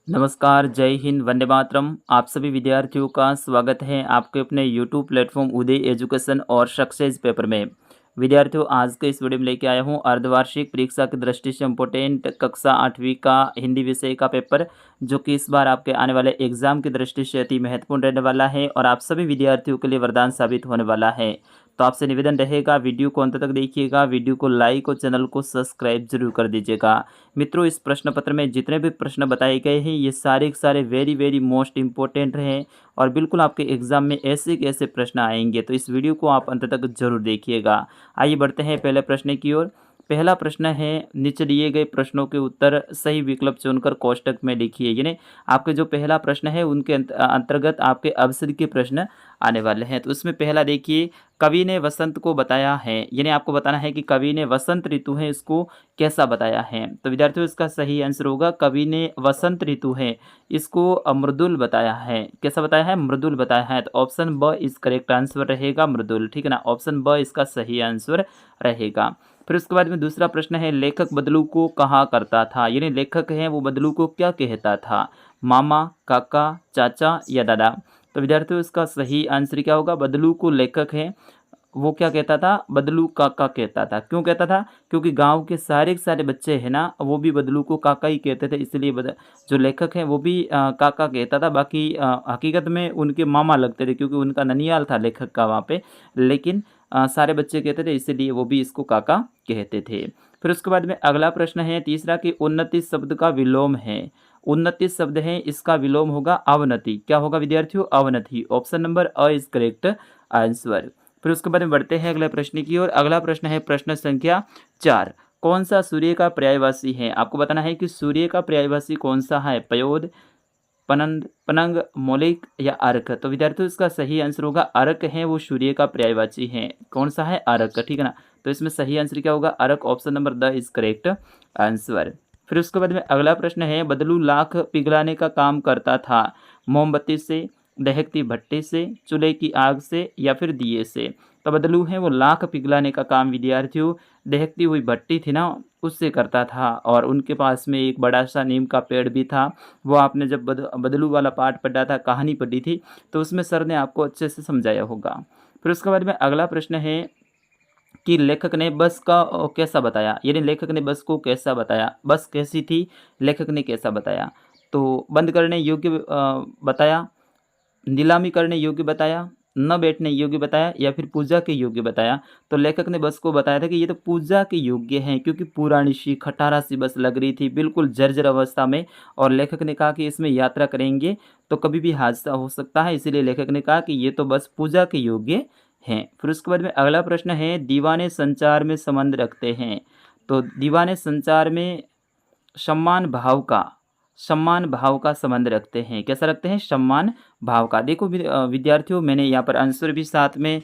नमस्कार, जय हिंद, वंदे मातरम। आप सभी विद्यार्थियों का स्वागत है आपके अपने यूट्यूब प्लेटफॉर्म उदय एजुकेशन और सक्सेस पेपर में। विद्यार्थियों, आज के इस वीडियो में लेके आया हूँ अर्धवार्षिक परीक्षा की दृष्टि से इम्पोर्टेंट कक्षा 8वीं का हिंदी विषय का पेपर, जो कि इस बार आपके आने वाले एग्जाम की दृष्टि से अति महत्वपूर्ण रहने वाला है और आप सभी विद्यार्थियों के लिए वरदान साबित होने वाला है। तो आपसे निवेदन रहेगा, वीडियो को अंत तक देखिएगा, वीडियो को लाइक और चैनल को सब्सक्राइब जरूर कर दीजिएगा। मित्रों, इस प्रश्न पत्र में जितने भी प्रश्न बताए गए हैं ये सारे के सारे वेरी वेरी मोस्ट इंपॉर्टेंट हैं और बिल्कुल आपके एग्जाम में ऐसे के ऐसे प्रश्न आएंगे, तो इस वीडियो को आप अंत तक जरूर देखिएगा। आइए बढ़ते हैं पहले प्रश्न की ओर। पहला प्रश्न है, नीचे दिए गए प्रश्नों के उत्तर सही विकल्प चुनकर कोष्टक में लिखिए। यानी आपके जो पहला प्रश्न है उनके अंतर्गत आपके अवसर के प्रश्न आने वाले हैं। तो उसमें पहला देखिए, कवि ने वसंत को बताया है, यानी आपको बताना है कि कवि ने वसंत ऋतु है इसको कैसा बताया है। तो विद्यार्थियों, इसका सही आंसर होगा कवि ने वसंत ऋतु है इसको मृदुल बताया है। कैसा बताया है? मृदुल बताया है। तो ऑप्शन ब इस करेक्ट आंसर रहेगा, मृदुल। ठीक है ना, ऑप्शन ब इसका सही आंसर रहेगा। फिर उसके बाद में दूसरा प्रश्न है, लेखक बदलू को कहा करता था, यानी लेखक है वो बदलू को क्या कहता था? मामा, काका, चाचा या दादा? तो विद्यार्थियों, इसका सही आंसर क्या होगा? बदलू को लेखक है वो क्या कहता था? बदलू काका कहता था। क्यों कहता था? क्योंकि गांव के सारे बच्चे हैं ना, वो भी बदलू को काका ही कहते थे, इसलिए जो लेखक है वो भी काका कहता था। बाकी हकीकत में उनके मामा लगते थे, क्योंकि उनका ननियाल था लेखक का वहाँ पे, लेकिन सारे बच्चे कहते थे, इसलिए वो भी इसको काका कहते थे। फिर उसके बाद में अगला प्रश्न है तीसरा, कि उन्नति शब्द का विलोम है। उन्नति शब्द है, इसका विलोम होगा अवनति। क्या होगा विद्यार्थियों? अवनति। Option number A is correct answer. फिर उसके बाद में बढ़ते हैं अगले प्रश्न की ओर। अगला प्रश्न है प्रश्न संख्या 4। कौन सा सूर्य का पर्यायवाची है? आपको बताना है कि सूर्य का पर्यायवाची कौन सा है? पयोद, पनंद, पनंग, मौलिक या अर्क? तो विद्यार्थियों, इसका सही आंसर होगा अर्क है वो सूर्य का पर्यायवाची है। कौन सा है? अर्क। ठीक है ना, तो इसमें सही आंसर क्या होगा? अर्क। Option number the is correct answer. फिर उसके बाद में अगला प्रश्न है, बदलू लाख पिघलाने का काम करता था, मोमबत्ती से, दहकती भट्टी से, चूल्हे की आग से या फिर दिए से? तो बदलू है वो लाख पिघलाने का काम विद्यार्थियों दहकती हुई भट्टी थी ना उससे करता था, और उनके पास में एक बड़ा सा नीम का पेड़ भी था। वो आपने जब बदलू वाला पार्ट पढ़ा था, कहानी पढ़ी थी, तो उसमें सर ने आपको अच्छे से समझाया होगा। फिर उसके बाद में अगला प्रश्न है कि लेखक ने बस का कैसा बताया, यानी लेखक ने बस को कैसा बताया? बस कैसी थी, लेखक ने कैसा बताया? तो बंद करने योग्य बताया, नीलामी करने योग्य बताया, न बैठने योग्य बताया या फिर पूजा के योग्य बताया? तो लेखक ने बस को बताया था कि ये तो पूजा के योग्य हैं, क्योंकि पुरानी सी खटारा सी बस लग रही थी, बिल्कुल जर्जर अवस्था में, और लेखक ने कहा कि इसमें यात्रा करेंगे तो कभी भी हादसा हो सकता है, इसीलिए लेखक ने कहा कि ये तो बस पूजा के योग्य हैं। फिर उसके बाद में अगला प्रश्न है, दीवाने संचार में संबंध रखते हैं। तो दीवाने संचार में सम्मान भाव का संबंध रखते हैं। कैसा रखते हैं? सम्मान भाव का। देखो विद्यार्थियों, मैंने यहाँ पर आंसर भी साथ में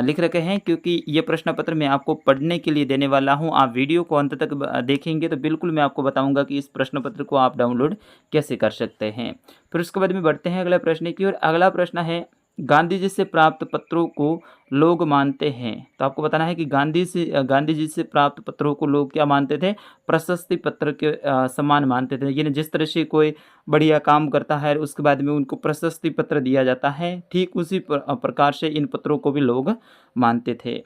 लिख रखे हैं, क्योंकि ये प्रश्न पत्र मैं आपको पढ़ने के लिए देने वाला हूँ। आप वीडियो को अंत तक देखेंगे तो बिल्कुल मैं आपको बताऊंगा कि इस प्रश्न पत्र को आप डाउनलोड कैसे कर सकते हैं। फिर उसके बाद में बढ़ते हैं अगले प्रश्न की ओर। अगला प्रश्न है, गांधी जी से प्राप्त पत्रों को लोग मानते हैं। तो आपको बताना है कि गांधी जी से प्राप्त पत्रों को लोग क्या मानते थे? प्रशस्ति पत्र के समान मानते थे। यानी जिस तरह से कोई बढ़िया काम करता है उसके बाद में उनको प्रशस्ति पत्र दिया जाता है, ठीक उसी प्रकार से इन पत्रों को भी लोग मानते थे।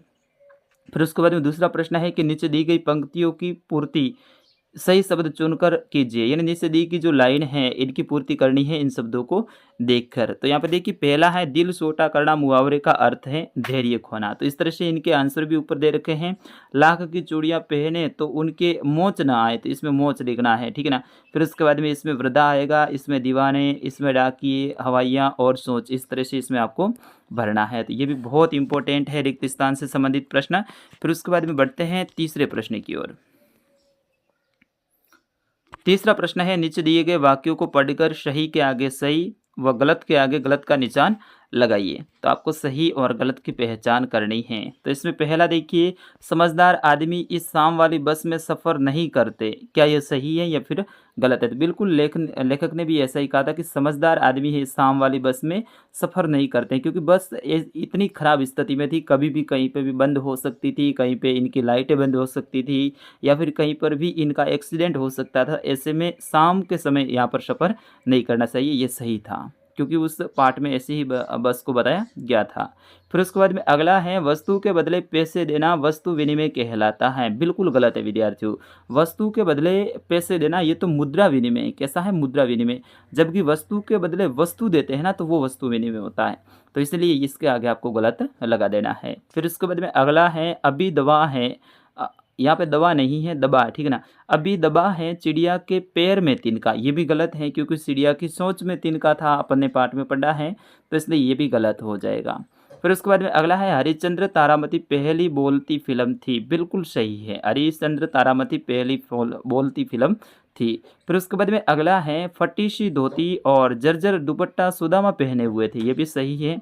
फिर उसके बाद में दूसरा प्रश्न है कि नीचे दी गई पंक्तियों की पूर्ति सही शब्द चुनकर कीजिए, यानी नीचे दी की जो लाइन है इनकी पूर्ति करनी है इन शब्दों को देखकर। तो यहाँ पे देखिए, पहला है दिल छोटा करना, मुहावरे का अर्थ है धैर्य खोना। तो इस तरह से इनके आंसर भी ऊपर दे रखे हैं। लाख की चूड़ियाँ पहने तो उनके मोच ना आए, तो इसमें मोच लिखना है। ठीक है ना, फिर उसके बाद में इसमें वृद्धा आएगा, इसमें दीवाने, इसमें डाकिए, हवाइयाँ और सोच, इस तरह से इसमें आपको भरना है। तो ये भी बहुत इंपॉर्टेंट है, रिक्त स्थान से संबंधित प्रश्न। फिर उसके बाद में बढ़ते हैं तीसरे प्रश्न की ओर। तीसरा प्रश्न है, नीचे दिए गए वाक्यों को पढ़कर सही के आगे सही व गलत के आगे गलत का निशान लगाइए। तो आपको सही और गलत की पहचान करनी है। तो इसमें पहला देखिए, समझदार आदमी इस शाम वाली बस में सफ़र नहीं करते, क्या ये सही है या फिर गलत है? तो बिल्कुल लेखक ने भी ऐसा ही कहा था कि समझदार आदमी है इस शाम वाली बस में सफ़र नहीं करते हैं, क्योंकि बस इतनी ख़राब स्थिति में थी, कभी भी कहीं पे भी बंद हो सकती थी, कहीं पे इनकी लाइटें बंद हो सकती थी या फिर कहीं पर भी इनका एक्सीडेंट हो सकता था। ऐसे में शाम के समय यहाँ पर सफ़र नहीं करना चाहिए, ये सही था, क्योंकि उस पाठ में ऐसे ही बस को बताया गया था। फिर उसके बाद में अगला है, वस्तु के बदले पैसे देना वस्तु विनिमय कहलाता है। बिल्कुल गलत है विद्यार्थियों। वस्तु के बदले पैसे देना ये तो मुद्रा विनिमय, कैसा है? मुद्रा विनिमय। जबकि वस्तु के बदले वस्तु देते हैं ना, तो वो वस्तु विनिमय होता है। तो इसलिए इसके आगे आपको गलत लगा देना है। फिर उसके बाद में अगला है, अभी दवा है, यहाँ पे दवा नहीं है, दबा है, ठीक है ना। अभी दबा है चिड़िया के पैर में तिनका, ये भी गलत है, क्योंकि चिड़िया की सोच में तिनका था, अपन ने पाठ में पढ़ा है, तो इसलिए ये भी गलत हो जाएगा। फिर उसके बाद में अगला है, हरिश्चंद्र तारामती पहली बोलती फिल्म थी। बिल्कुल सही है, हरिश्चंद्र तारामती पहली बोलती फिल्म थी। फिर उसके बाद में अगला है, फटी सी धोती और जर्जर दुपट्टा सुदामा पहने हुए थे, ये भी सही है।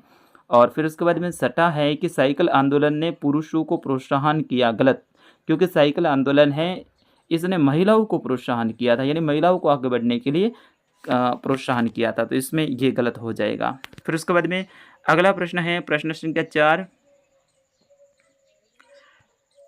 और फिर उसके बाद में सटा है कि साइकिल आंदोलन ने पुरुषों को प्रोत्साहन किया, गलत, क्योंकि साइकिल आंदोलन है इसने महिलाओं को प्रोत्साहन किया था, यानी महिलाओं को आगे बढ़ने के लिए प्रोत्साहन किया था, तो इसमें ये गलत हो जाएगा। फिर उसके बाद में अगला प्रश्न है, प्रश्न संख्या 4,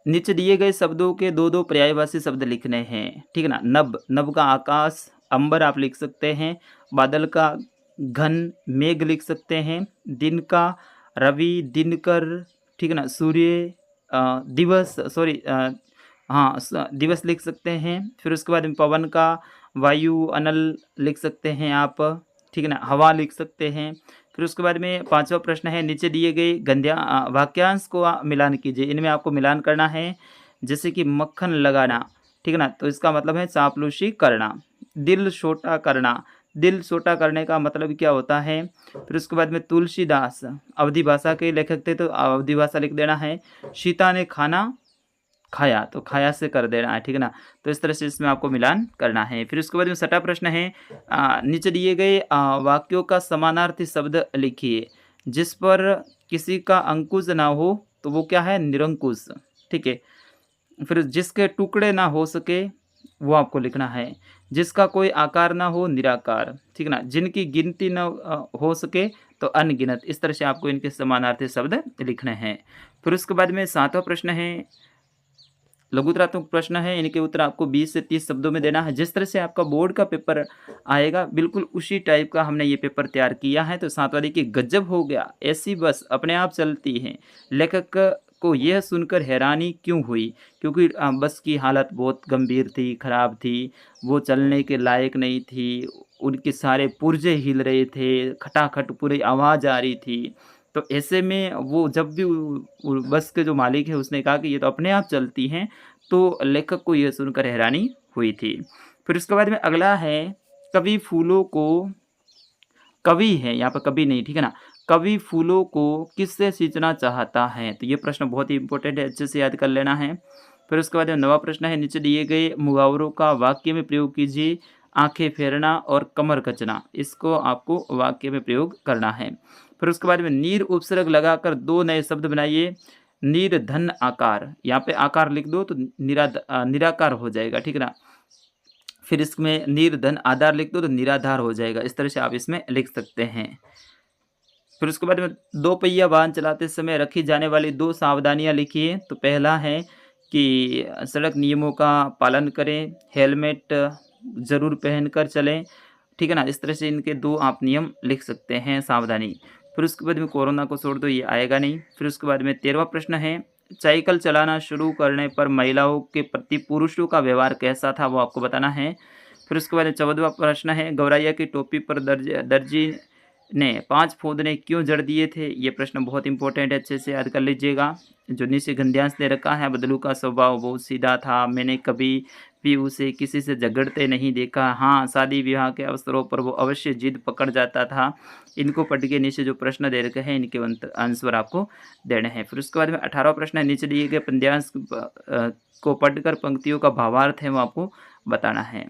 नीचे दिए गए शब्दों के दो दो पर्यायवाची शब्द लिखने हैं, ठीक है ना। नभ, नभ का आकाश, अंबर आप लिख सकते हैं, बादल का घन, मेघ लिख सकते हैं, दिन का रवि, दिनकर, ठीक है ना, सूर्य, दिवस, सॉरी, हाँ, दिवस लिख सकते हैं। फिर उसके बाद में पवन का, वायु, अनल लिख सकते हैं आप, ठीक है ना, हवा लिख सकते हैं। फिर उसके बाद में 5वां प्रश्न है, नीचे दिए गए वाक्यांश को मिलान कीजिए। इनमें आपको मिलान करना है, जैसे कि मक्खन लगाना, ठीक है ना, तो इसका मतलब है चापलूसी करना। दिल छोटा करना, दिल छोटा करने का मतलब क्या होता है? फिर उसके बाद में तुलसीदास अवधी भाषा के लेखक थे, तो अवधी भाषा लिख देना है। सीता ने खाना खाया, तो खाया से कर देना है, ठीक है ना। तो इस तरह से इसमें आपको मिलान करना है। फिर उसके बाद में 6वां प्रश्न है, नीचे दिए गए वाक्यों का समानार्थी शब्द लिखिए। जिस पर किसी का अंकुश ना हो तो वो क्या है? निरंकुश, ठीक है। फिर जिसके टुकड़े ना हो सके वो आपको लिखना है। जिसका कोई आकार ना हो, निराकार, ठीक है ना। जिनकी गिनती न हो सके तो अनगिनत। इस तरह से आपको इनके समानार्थी शब्द लिखने हैं। फिर उसके बाद में 7वां प्रश्न है, लघुतरात्मक प्रश्न है, इनके उत्तर आपको 20 से 30 शब्दों में देना है। जिस तरह से आपका बोर्ड का पेपर आएगा, बिल्कुल उसी टाइप का हमने ये पेपर तैयार किया है। तो 7वां देखिए, गजब हो गया, ऐसी बस अपने आप चलती है। लेखक को यह सुनकर हैरानी क्यों हुई? क्योंकि बस की हालत बहुत गंभीर थी, खराब थी, वो चलने के लायक नहीं थी, उनके सारे पुर्जे हिल रहे थे, खटाखट पूरी आवाज़ आ रही थी। तो ऐसे में वो जब भी बस के जो मालिक है उसने कहा कि ये तो अपने आप चलती हैं, तो लेखक को यह सुनकर हैरानी हुई थी। फिर उसके बाद में अगला है, कवि फूलों को, कवि है यहाँ पर कवि नहीं, ठीक है ना। कवि फूलों को किससे सींचना चाहता है? तो ये प्रश्न बहुत ही इंपॉर्टेंट है, अच्छे से याद कर लेना है। फिर उसके बाद में 9वां प्रश्न है, नीचे दिए गए मुहावरों का वाक्य में प्रयोग कीजिए। आंखें फेरना और कमर कचना, इसको आपको वाक्य में प्रयोग करना है। फिर उसके बाद में नीर उपसर्ग लगाकर 2 नए शब्द बनाइए। निर्धन आकार, यहाँ पे आकार लिख दो तो निराकार हो जाएगा, ठीक है ना। फिर इसमें निर्धन आधार लिख दो तो निराधार हो जाएगा। इस तरह से आप इसमें लिख सकते हैं। फिर उसके बाद में 2 पहिया वाहन चलाते समय रखी जाने वाली 2 सावधानियां लिखिए। तो पहला है कि सड़क नियमों का पालन करें, हेलमेट ज़रूर पहनकर चलें, ठीक है ना। इस तरह से इनके 2 आप नियम लिख सकते हैं, सावधानी। फिर उसके बाद में कोरोना को छोड़ दो, ये आएगा नहीं। फिर उसके बाद में 13वां प्रश्न है, साइकिल चलाना शुरू करने पर महिलाओं के प्रति पुरुषों का व्यवहार कैसा था, वो आपको बताना है। फिर उसके बाद 14वां प्रश्न है, गौरैया की टोपी पर दर्जी ने 5 फौदने क्यों जड़ दिए थे? ये प्रश्न बहुत इंपॉर्टेंट है, अच्छे से याद कर लीजिएगा। जो नीचे गद्यांश दे रखा है, बदलू का स्वभाव बहुत सीधा था, मैंने कभी भी उसे किसी से झगड़ते नहीं देखा। हाँ, शादी विवाह के अवसरों पर वो अवश्य जिद पकड़ जाता था। इनको पढ़ के नीचे जो प्रश्न दे रखे हैं, इनके आंसर आपको देने हैं। फिर उसके बाद में 18वां प्रश्न है, नीचे दिए गए पद्यांश को पढ़कर पंक्तियों का भावार्थ है वो आपको बताना है।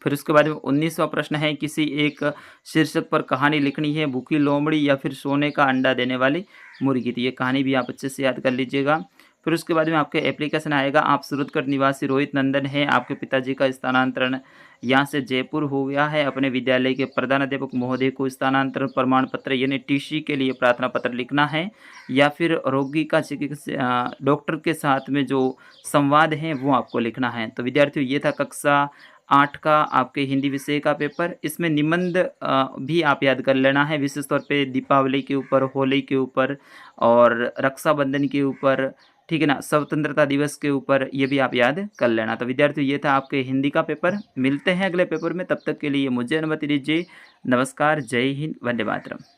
फिर उसके बाद में 19वां प्रश्न है, किसी एक शीर्षक पर कहानी लिखनी है, भूखी लोमड़ी या फिर सोने का अंडा देने वाली मुर्गी। तो ये कहानी भी आप अच्छे से याद कर लीजिएगा। फिर उसके बाद में आपके एप्लीकेशन आएगा, आप सूरतगढ़ निवासी रोहित नंदन हैं, आपके पिताजी का स्थानांतरण यहाँ से जयपुर हो गया है। अपने विद्यालय के प्रधानाध्यापक महोदय को स्थानांतरण प्रमाण पत्र यानी टीसी के लिए प्रार्थना पत्र लिखना है, या फिर रोगी का चिकित्सा डॉक्टर के साथ में जो संवाद है वो आपको लिखना है। तो विद्यार्थियों, ये था कक्षा 8 का आपके हिंदी विषय का पेपर। इसमें निबंध भी आप याद कर लेना है, विशेष तौर पे दीपावली के ऊपर, होली के ऊपर और रक्षाबंधन के ऊपर, ठीक है ना, स्वतंत्रता दिवस के ऊपर, ये भी आप याद कर लेना। तो विद्यार्थियों, ये था आपके हिंदी का पेपर। मिलते हैं अगले पेपर में, तब तक के लिए मुझे अनुमति दीजिए। नमस्कार, जय हिंद, वंदे मातरम।